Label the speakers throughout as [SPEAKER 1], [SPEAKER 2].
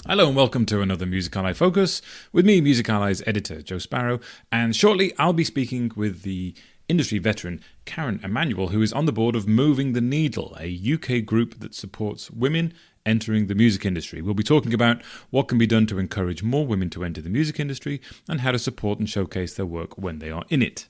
[SPEAKER 1] Hello and welcome to another Music Ally Focus with me, Music Ally's editor Joe Sparrow, and shortly I'll be speaking with the industry veteran Karen Emanuel, who is on the board of Moving the Needle, a UK group that supports women entering the music industry. We'll be talking about what can be done to encourage more women to enter the music industry and how to support and showcase their work when they are in it.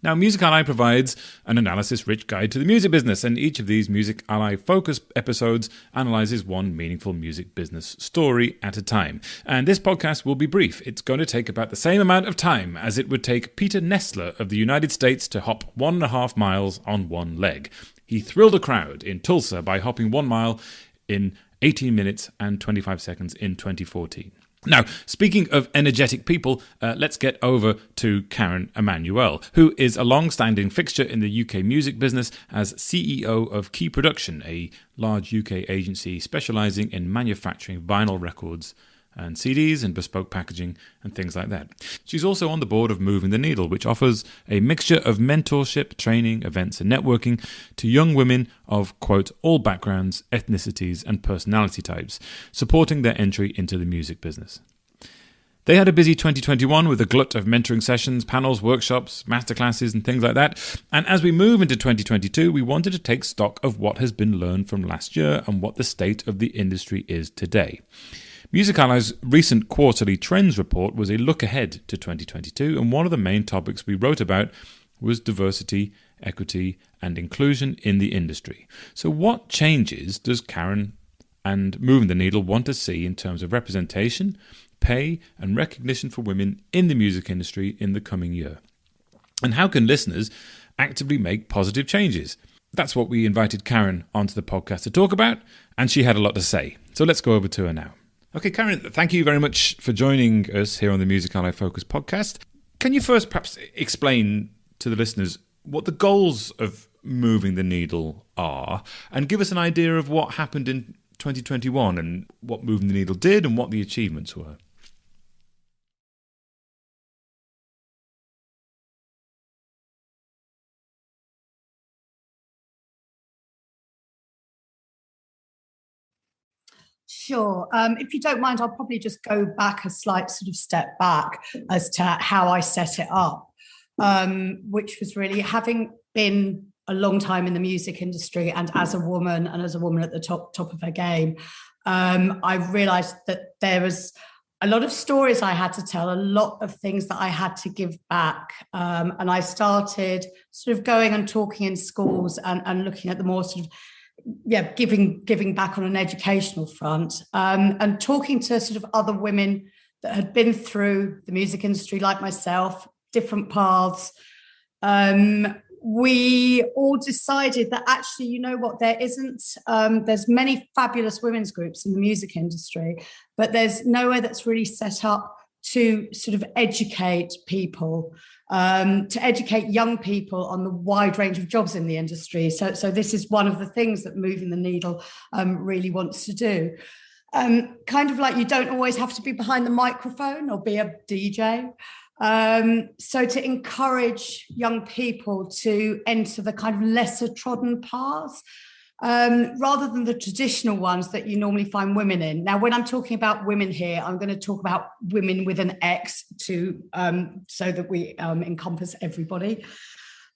[SPEAKER 1] Now, Music Ally provides an analysis-rich guide to the music business, and each of these Music Ally Focus episodes analyses one meaningful music business story at a time. And this podcast will be brief. It's going to take about the same amount of time as it would take Peter Nestler of the United States to hop 1.5 miles on one leg. He thrilled a crowd in Tulsa by hopping 1 mile in 18 minutes and 25 seconds in 2014. Now, speaking of energetic people, let's get over to Karen Emanuel, who is a long-standing fixture in the UK music business as CEO of Key Production, a large UK agency specialising in manufacturing vinyl records and CDs and bespoke packaging and things like that. She's also on the board of Moving the Needle, which offers a mixture of mentorship, training, events and networking to young women of, quote, all backgrounds, ethnicities and personality types, supporting their entry into the music business. They had a busy 2021 with a glut of mentoring sessions, panels, workshops, masterclasses and things like that. And as we move into 2022, we wanted to take stock of what has been learned from last year and what the state of the industry is today. Music Ally's recent quarterly trends report was a look ahead to 2022, and one of the main topics we wrote about was diversity, equity, and inclusion in the industry. So what changes does Karen and Moving the Needle want to see in terms of representation, pay, and recognition for women in the music industry in the coming year? And how can listeners actively make positive changes? That's what we invited Karen onto the podcast to talk about, and she had a lot to say. So let's go over to her now. Okay, Karen, thank you very much for joining us here on the Music Ally Focus podcast. Can you first perhaps explain to the listeners what the goals of Moving the Needle are and give us an idea of what happened in 2021 and what Moving the Needle did and what the achievements were?
[SPEAKER 2] Sure. If you don't mind, I'll probably just go back a slight sort of step back as to how I set it up, which was really having been a long time in the music industry and as a woman at the top of her game. I realised that there was a lot of stories I had to tell, a lot of things that I had to give back. And I started sort of going and talking in schools and looking at the more sort of giving back on an educational front, and talking to sort of other women that had been through the music industry like myself, different paths. We all decided that actually, you know what, there's many fabulous women's groups in the music industry, but there's nowhere that's really set up to sort of educate people, to educate young people on the wide range of jobs in the industry. So this is one of the things that Moving the Needle really wants to do. Kind of like you don't always have to be behind the microphone or be a DJ. So to encourage young people to enter the kind of lesser trodden paths, rather than the traditional ones that you normally find women in. Now, when I'm talking about women here, I'm going to talk about women with an X to so that we encompass everybody.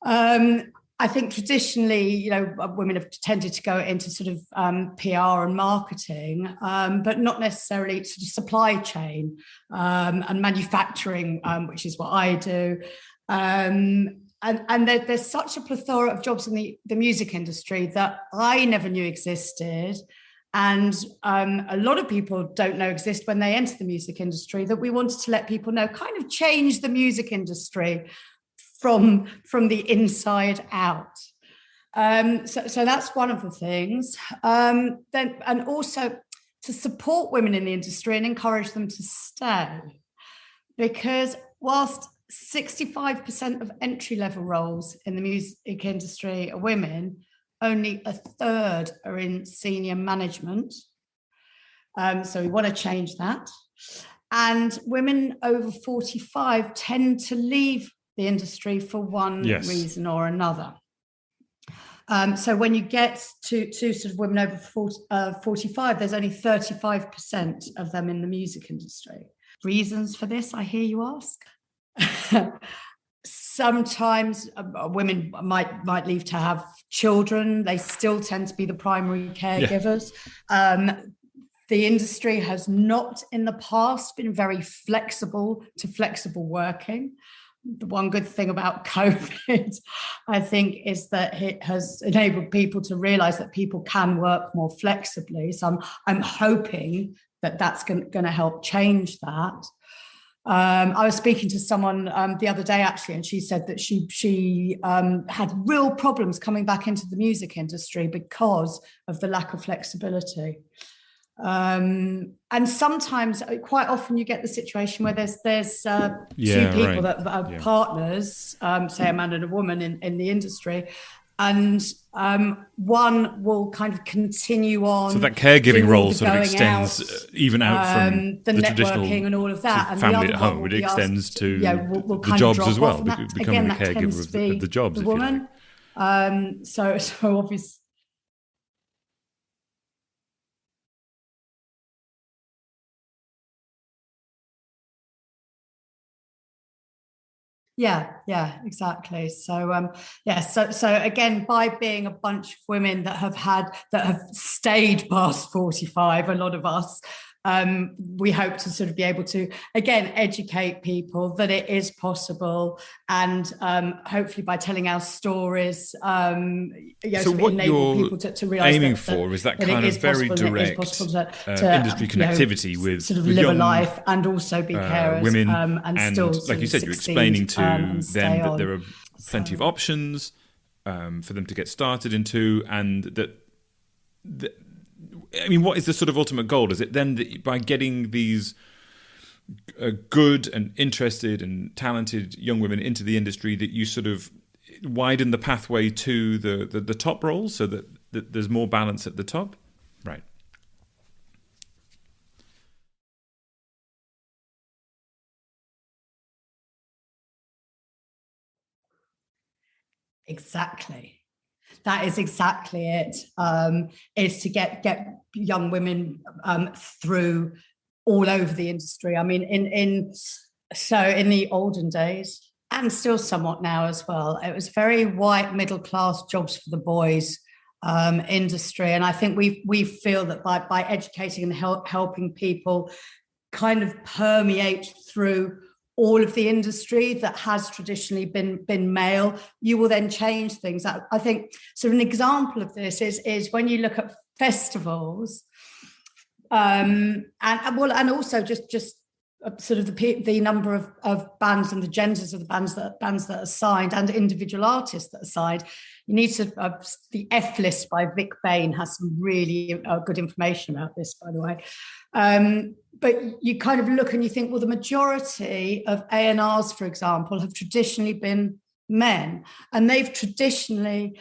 [SPEAKER 2] I think traditionally, you know, women have tended to go into sort of PR and marketing, but not necessarily sort of supply chain and manufacturing, which is what I do. And there's such a plethora of jobs in the music industry that I never knew existed. And a lot of people don't know exist when they enter the music industry, that we wanted to let people know, kind of change the music industry from the inside out. So that's one of the things. Then, and also to support women in the industry and encourage them to stay. Because whilst 65% of entry-level roles in the music industry are women, only a third are in senior management. So we want to change that. And women over 45 tend to leave the industry for one reason or another. So when you get to sort of women over 45, there's only 35% of them in the music industry. Reasons for this, I hear you ask. Sometimes women might leave to have children. They still tend to be the primary caregivers. Yeah. The industry has not in the past been very flexible working. The one good thing about COVID, I think, is that it has enabled people to realize that people can work more flexibly. So I'm hoping that that's going to help change that. I was speaking to someone the other day, actually, and she said that she had real problems coming back into the music industry because of the lack of flexibility. And sometimes, quite often, you get the situation where there's two people that are partners, say a man and a woman in the industry, and one will kind of continue on.
[SPEAKER 1] So that caregiving role sort of extends even out from the traditional
[SPEAKER 2] networking and all of that, and
[SPEAKER 1] family
[SPEAKER 2] the
[SPEAKER 1] at
[SPEAKER 2] other
[SPEAKER 1] home. It extends
[SPEAKER 2] asked,
[SPEAKER 1] to
[SPEAKER 2] the
[SPEAKER 1] jobs as well,
[SPEAKER 2] that,
[SPEAKER 1] becoming
[SPEAKER 2] again,
[SPEAKER 1] a caregiver of the jobs,
[SPEAKER 2] the woman. So obviously. Yeah, exactly. So so again, by being a bunch of women that have stayed past 45, a lot of us, we hope to sort of be able to again educate people that it is possible, and hopefully by telling our stories,
[SPEAKER 1] so what
[SPEAKER 2] enable
[SPEAKER 1] you're
[SPEAKER 2] people to realize
[SPEAKER 1] aiming for is that kind of very direct industry connectivity with
[SPEAKER 2] sort of
[SPEAKER 1] with
[SPEAKER 2] live
[SPEAKER 1] young,
[SPEAKER 2] a life and also be carers,
[SPEAKER 1] women,
[SPEAKER 2] and still,
[SPEAKER 1] like you said, you're explaining to them that there are plenty of options for them to get started into, and that I mean, what is the sort of ultimate goal? Is it then that by getting these good and interested and talented young women into the industry, that you sort of widen the pathway to the top roles, so that there's more balance at the top? Right.
[SPEAKER 2] Exactly. That is exactly it. Is to get young women through all over the industry. I mean, in the olden days, and still somewhat now as well, it was very white middle class jobs for the boys industry, and I think we feel that by educating and helping people kind of permeate through all of the industry that has traditionally been male, you will then change things. I think sort of an example of this is when you look at festivals, and also just sort of the number of bands and the genders of the bands that are signed and individual artists that are signed. You need to the F List by Vic Bain has some really good information about this, by the way. But you kind of look and you think, well, the majority of A&Rs, for example, have traditionally been men, and they've traditionally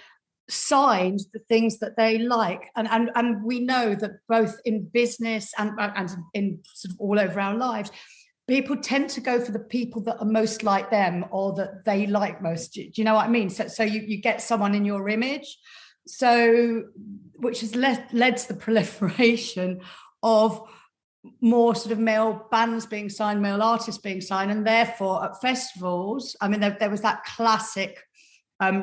[SPEAKER 2] signed the things that they like. And we know that both in business and in sort of all over our lives, people tend to go for the people that are most like them or that they like most. Do you know what I mean? So you get someone in your image, so which has led to the proliferation of more sort of male bands being signed, male artists being signed, and therefore at festivals, I mean, there was that classic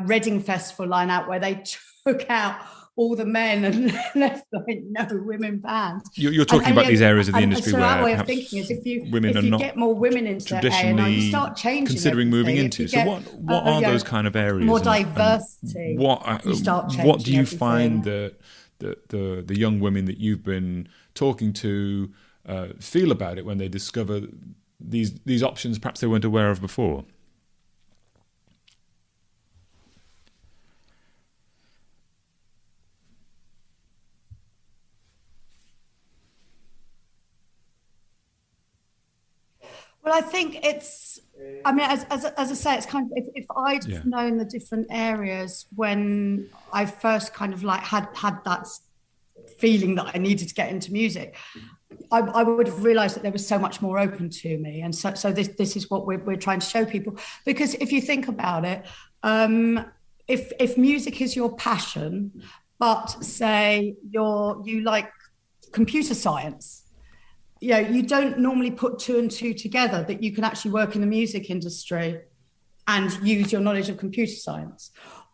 [SPEAKER 2] Reading Festival line out where they took out all the men and left like no women bands.
[SPEAKER 1] You're talking about these areas of the industry
[SPEAKER 2] so
[SPEAKER 1] where
[SPEAKER 2] our way of thinking is if you
[SPEAKER 1] not
[SPEAKER 2] get more women into
[SPEAKER 1] traditionally
[SPEAKER 2] you start changing
[SPEAKER 1] considering moving into. So what are those kind of areas?
[SPEAKER 2] More diversity.
[SPEAKER 1] And what do you find that the young women that you've been talking to feel about it when they discover these options perhaps they weren't aware of before?
[SPEAKER 2] Well, I think it's, I mean, as I say, it's kind of, if I'd known the different areas when I first kind of like had that feeling that I needed to get into music, I would have realized that there was so much more open to me. And so this is what we're trying to show people. Because if you think about it, if music is your passion, but say you like computer science, you don't normally put two and two together, that you can actually work in the music industry and use your knowledge of computer science.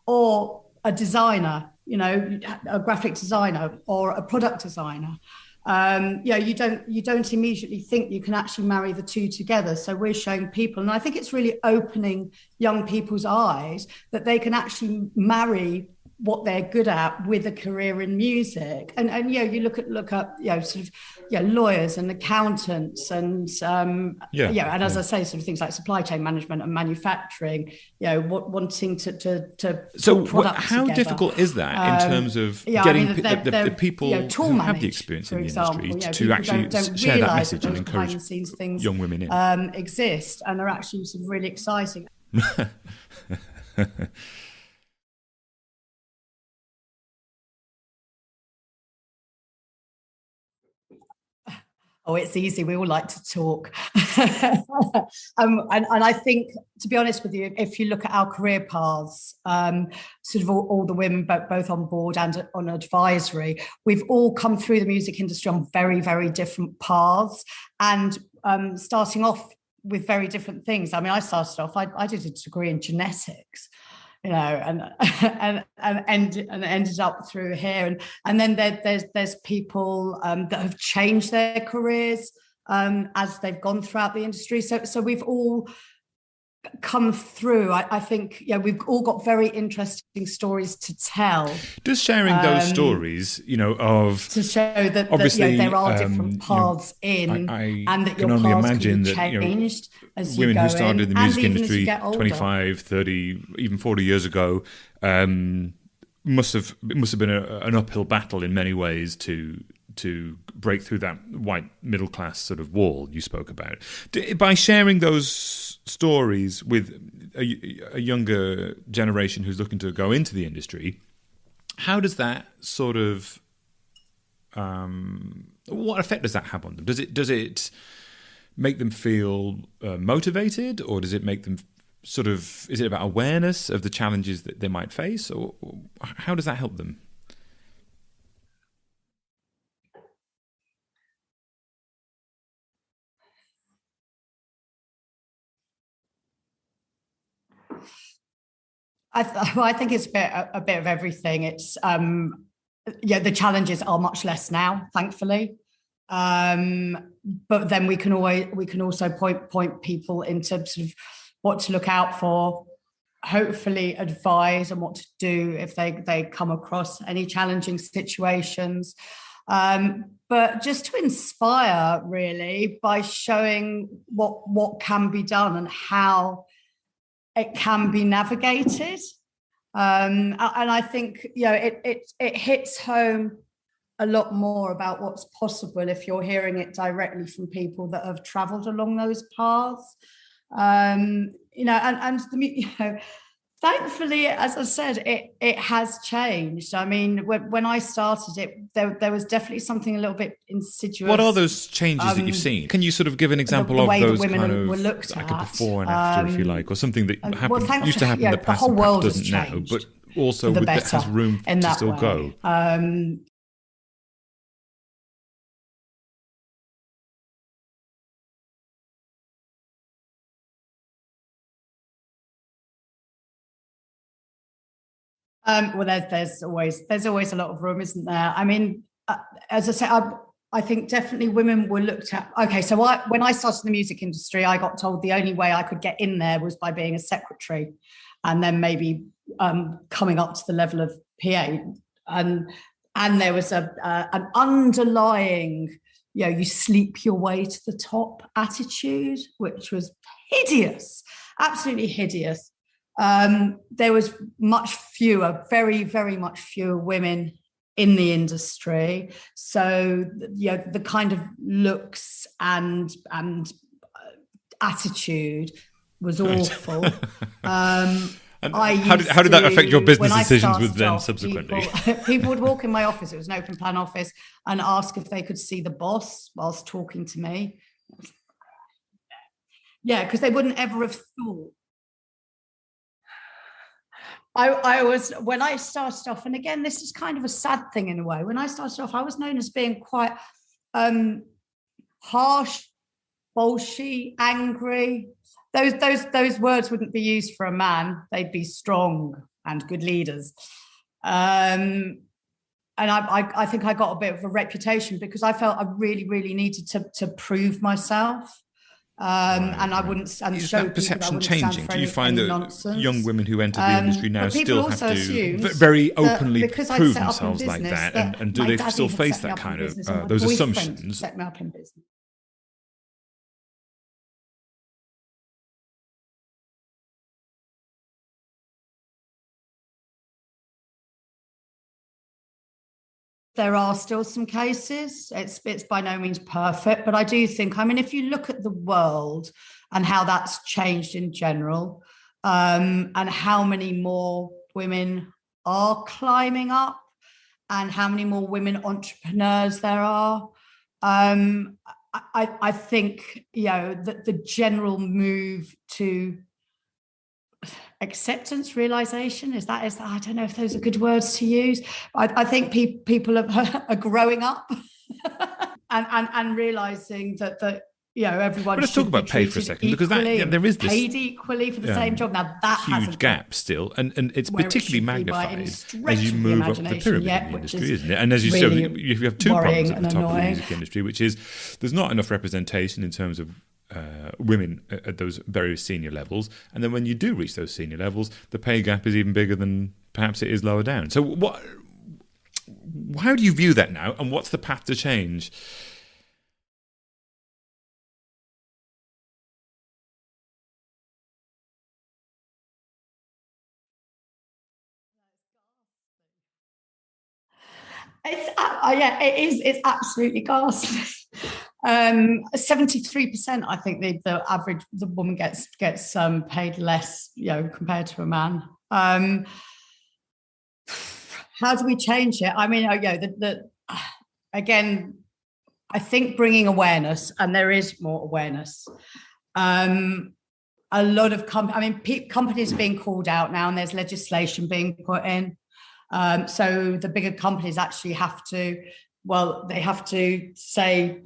[SPEAKER 2] Or a designer, a graphic designer or a product designer. You don't immediately think you can actually marry the two together. So we're showing people, and I think it's really opening young people's eyes that they can actually marry what they're good at with a career in music. And you look at lawyers and accountants and and as I say, sort of things like supply chain management and manufacturing, wanting to
[SPEAKER 1] so
[SPEAKER 2] how
[SPEAKER 1] together. Difficult is that in terms of getting the people who have the experience in the industry to actually don't share that message and encourage young women in
[SPEAKER 2] exist and are actually sort of really exciting. Oh, it's easy. We all like to talk. And I think, to be honest with you, if you look at our career paths, sort of all the women, both on board and on advisory, we've all come through the music industry on very, very different paths and starting off with very different things. I mean, I started off, I did a degree in genetics. And ended up through here, and then there's people that have changed their careers as they've gone throughout the industry. So we've all come through. I think we've all got very interesting stories to tell.
[SPEAKER 1] Does sharing those stories, of
[SPEAKER 2] to show that
[SPEAKER 1] obviously
[SPEAKER 2] there are different paths and that your
[SPEAKER 1] can only
[SPEAKER 2] paths
[SPEAKER 1] imagine
[SPEAKER 2] can be changed as you
[SPEAKER 1] women
[SPEAKER 2] go
[SPEAKER 1] who started in the music industry
[SPEAKER 2] 25,
[SPEAKER 1] 30, even 40 years ago must have been an uphill battle in many ways to break through that white middle class sort of wall you spoke about. By sharing those stories with a younger generation who's looking to go into the industry, how does that sort of what effect does that have on them? Does it make them feel motivated, or does it make them sort of, is it about awareness of the challenges that they might face, or how does that help them?
[SPEAKER 2] I think it's a bit of everything. It's the challenges are much less now, thankfully. But then we can also point people into sort of what to look out for, hopefully advise on what to do if they come across any challenging situations. But just to inspire, really, by showing what can be done and how it can be navigated. And I think, it hits home a lot more about what's possible if you're hearing it directly from people that have traveled along those paths. Thankfully, as I said, it has changed. I mean, when I started it, there was definitely something a little bit insidious.
[SPEAKER 1] What are those changes that you've seen? Can you sort of give an example of those kind of like a before and after, if you like, or something that used to happen in the past
[SPEAKER 2] the whole world
[SPEAKER 1] doesn't now, but also that has room to still go?
[SPEAKER 2] Well, there's always a lot of room, isn't there? I mean, as I say, I think definitely women were looked at. Okay, so when I started in the music industry, I got told the only way I could get in there was by being a secretary, and then maybe coming up to the level of PA, and there was an underlying, you sleep your way to the top attitude, which was hideous, absolutely hideous. There was very, very much fewer women in the industry. So, the kind of looks and attitude was awful.
[SPEAKER 1] How did that affect your business decisions with them subsequently?
[SPEAKER 2] People would walk in my office, it was an open plan office, and ask if they could see the boss whilst talking to me. Yeah, because they wouldn't ever have thought. I was, when I started off, and again, this is kind of a sad thing in a way. When I started off, I was known as being quite harsh, bolshy, angry. Those words wouldn't be used for a man. They'd be strong and good leaders. And I think I got a bit of a reputation because I felt I really, really needed to prove myself. And I wouldn't, and
[SPEAKER 1] is
[SPEAKER 2] show
[SPEAKER 1] that perception
[SPEAKER 2] people that
[SPEAKER 1] changing? Do you find that
[SPEAKER 2] nonsense.
[SPEAKER 1] young women who enter the industry now still have to
[SPEAKER 2] very
[SPEAKER 1] very openly prove themselves like that? And do they still face that kind of those assumptions?
[SPEAKER 2] Set me up in business. There are still some cases. It's by no means perfect, but I do think, I mean, if you look at the world and how that's changed in general, and how many more women are climbing up and how many more women entrepreneurs there are, I think, that the general move to acceptance, realization, is that I don't know if those are good words to use. I think people are growing up and realizing that everyone.
[SPEAKER 1] But let's talk about pay for a second, because there is this
[SPEAKER 2] paid equally for the same job. Now that
[SPEAKER 1] huge gap still, and it's particularly magnified as you move up the pyramid in the industry, isn't it? And as you said, you have two problems at the top of the music industry, which is there's not enough representation in terms of women at those very senior levels, and then when you do reach those senior levels, the pay gap is even bigger than perhaps it is lower down. So how do you view that now, and what's the path to change?
[SPEAKER 2] It is. It's absolutely ghastly. 73%, I think the woman gets paid less, compared to a man. How do we change it? I mean, again, I think bringing awareness, and there is more awareness. A lot of companies are being called out now, and there's legislation being put in. So the bigger companies actually have to say,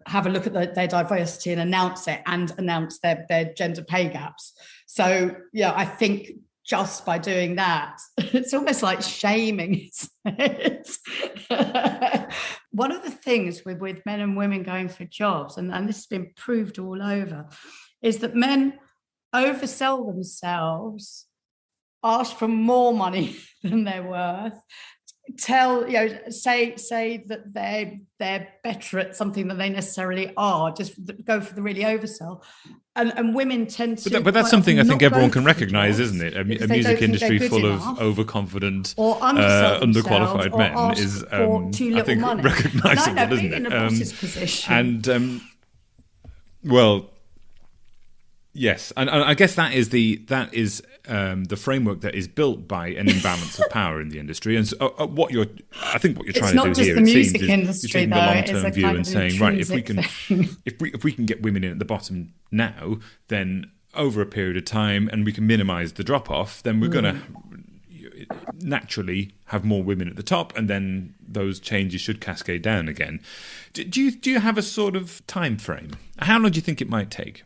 [SPEAKER 2] have a look at their diversity and announce it, and announce their gender pay gaps. So, I think just by doing that, it's almost like shaming, isn't it? One of the things with men and women going for jobs, and this has been proved all over, is that men oversell themselves, ask for more money than they're worth, say that they're better at something than they necessarily are, just go for the really oversell, and women tend to.
[SPEAKER 1] But that's something I think everyone can recognise, isn't it? A music industry full of overconfident,
[SPEAKER 2] or
[SPEAKER 1] underqualified men is,
[SPEAKER 2] I think,
[SPEAKER 1] recognisable, isn't it?
[SPEAKER 2] In a boss's position.
[SPEAKER 1] And well. Yes, and I guess that is the framework that is built by an imbalance of power in the industry. And so, I think what you're trying to do here, it seems, is you're taking the long-term view and saying, right, if we can get women in at the bottom now, then over a period of time, and we can minimise the drop-off, then we're going to naturally have more women at the top, and then those changes should cascade down again. Do you have a sort of time frame? How long do you think it might take?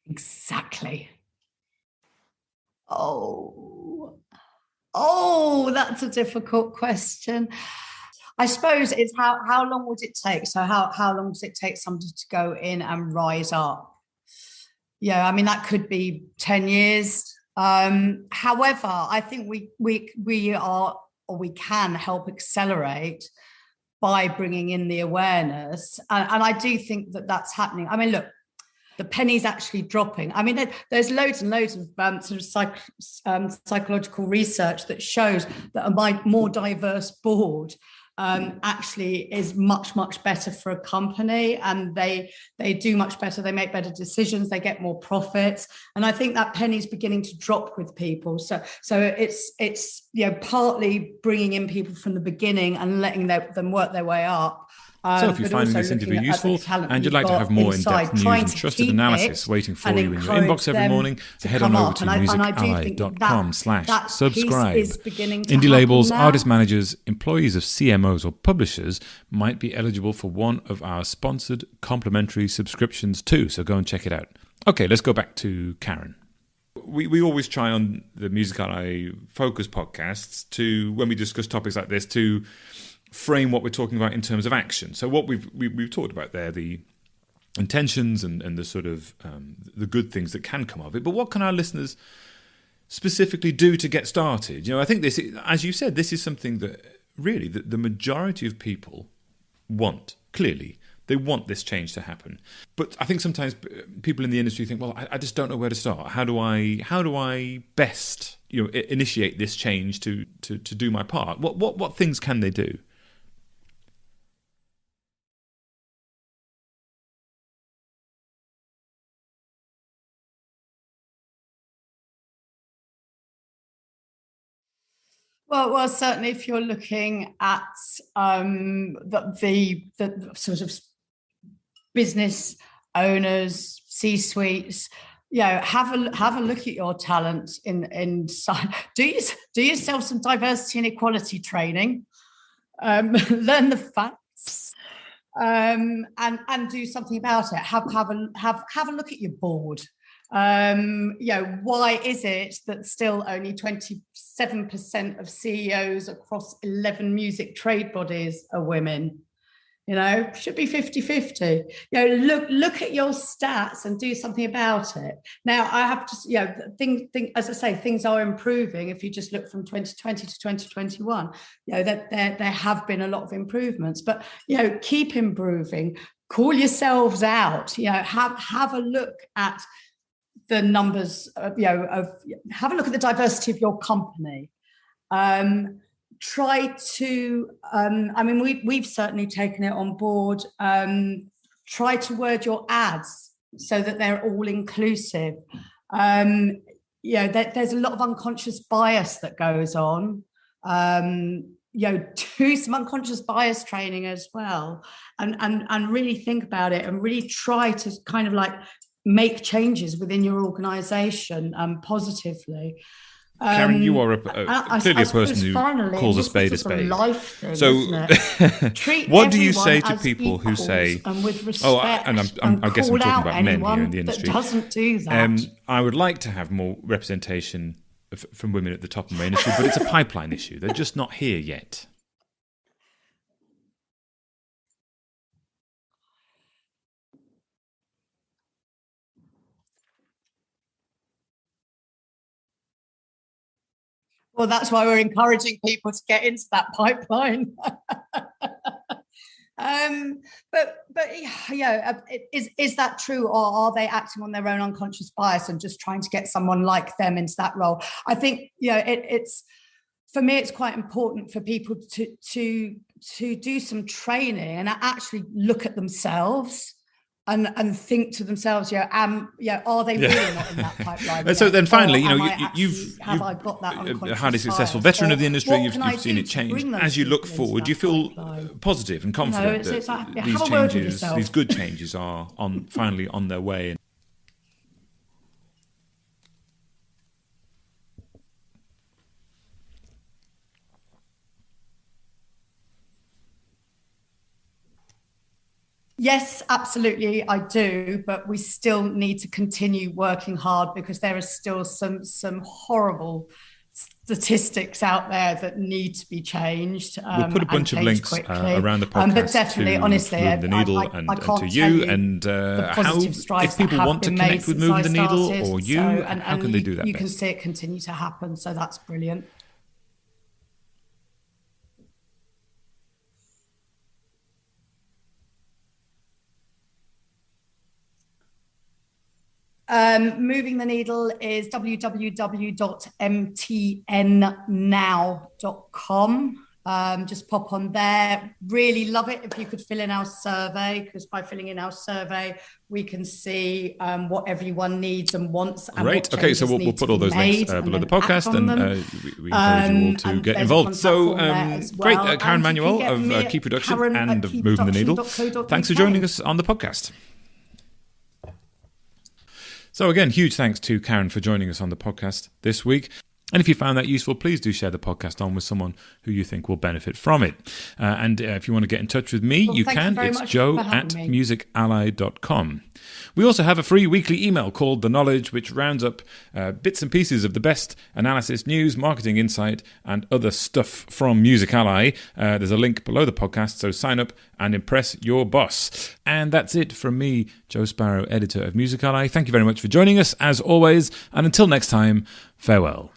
[SPEAKER 2] Exactly. Oh, that's a difficult question. I suppose it's how long would it take? So how long does it take somebody to go in and rise up? Yeah, I mean, that could be 10 years. However, I think we are, or we can help accelerate by bringing in the awareness. And I do think that that's happening. I mean, look, the penny's actually dropping. I mean, there's loads and loads of sort of psychological research that shows that a more diverse board actually is much, much better for a company, and they do much better. They make better decisions. They get more profits. And I think that penny's beginning to drop with people. So it's partly bringing in people from the beginning and letting them work their way up.
[SPEAKER 1] So if you're finding this interview useful and you'd like to have more in-depth news and trusted analysis waiting for you in your inbox every morning, head on over to musically.com/subscribe. Indie labels, artist managers, employees of CMOs or publishers might be eligible for one of our sponsored complimentary subscriptions too, so go and check it out. Okay, let's go back to Karen. We always try on the Music Ally Focus podcasts to, when we discuss topics like this, to frame what we're talking about in terms of action. So what we've talked about there, the intentions and the sort of the good things that can come of it. But what can our listeners specifically do to get started? You know, I think this, as you said, this is something that really the majority of people want. Clearly, they want this change to happen. But I think sometimes people in the industry think, well, I just don't know where to start. How do I best, you know, initiate this change to do my part? What things can they do?
[SPEAKER 2] Well, certainly if you're looking at the sort of business owners, C-suites, you know, have a look at your talent inside. Do yourself some diversity and equality training. Learn the facts, and do something about it. Have a look at your board. You know, why is it that still only 27% of CEOs across 11 music trade bodies are women? You know, should be 50-50. You know, look at your stats and do something about it. Now, I have to, you know, as I say, things are improving. If you just look from 2020 to 2021, you know, that there have been a lot of improvements. But, you know, keep improving. Call yourselves out. You know, have a look at the numbers, have a look at the diversity of your company. Try to, we've certainly taken it on board. Try to word your ads so that they're all inclusive. There's a lot of unconscious bias that goes on. Do some unconscious bias training as well, and really think about it, and really try to kind of like make changes within your organisation positively.
[SPEAKER 1] Karen, you are clearly a person who calls a spade a spade. So, what do you say to people who say, I'm guessing we're talking about men here in the industry.
[SPEAKER 2] Doesn't do that.
[SPEAKER 1] I would like to have more representation from women at the top of my industry, but it's a pipeline issue. They're just not here yet.
[SPEAKER 2] Well, that's why we're encouraging people to get into that pipeline. Is that true, or are they acting on their own unconscious bias and just trying to get someone like them into that role? I think, you know, it's for me, it's quite important for people to do some training and actually look at themselves. And think to themselves, are they really not in that pipeline?
[SPEAKER 1] And so then finally, you've
[SPEAKER 2] I got that
[SPEAKER 1] a highly successful veteran of the industry. You've seen it change. As you look forward, do you feel positive and confident that these changes, these good changes, are finally on their way?
[SPEAKER 2] Yes, absolutely, I do. But we still need to continue working hard, because there are still some horrible statistics out there that need to be changed.
[SPEAKER 1] We'll put a bunch of links around the podcast
[SPEAKER 2] but definitely, honestly,
[SPEAKER 1] Move the Needle and to you, and how, if people want to connect with Moving the Needle or you, how can they do that?
[SPEAKER 2] You can see it continue to happen, so that's brilliant. Moving the Needle is www.mtnnow.com. just pop on there. Really love it if you could fill in our survey, because by filling in our survey, we can see what everyone needs and wants. And
[SPEAKER 1] Great. Okay, so we'll put all those links below the podcast, and we encourage you all to get involved. So great, Karen Emanuel of Key Production and of Moving the Needle. Thanks for joining us on the podcast. So again, huge thanks to Karen for joining us on the podcast this week. And if you found that useful, please do share the podcast on with someone who you think will benefit from it. And if you want to get in touch with me, you can. It's joe@musically.com. We also have a free weekly email called The Knowledge, which rounds up bits and pieces of the best analysis, news, marketing insight, and other stuff from Music Ally. There's a link below the podcast, so sign up and impress your boss. And that's it from me, Joe Sparrow, editor of Music Ally. Thank you very much for joining us, as always. And until next time, farewell.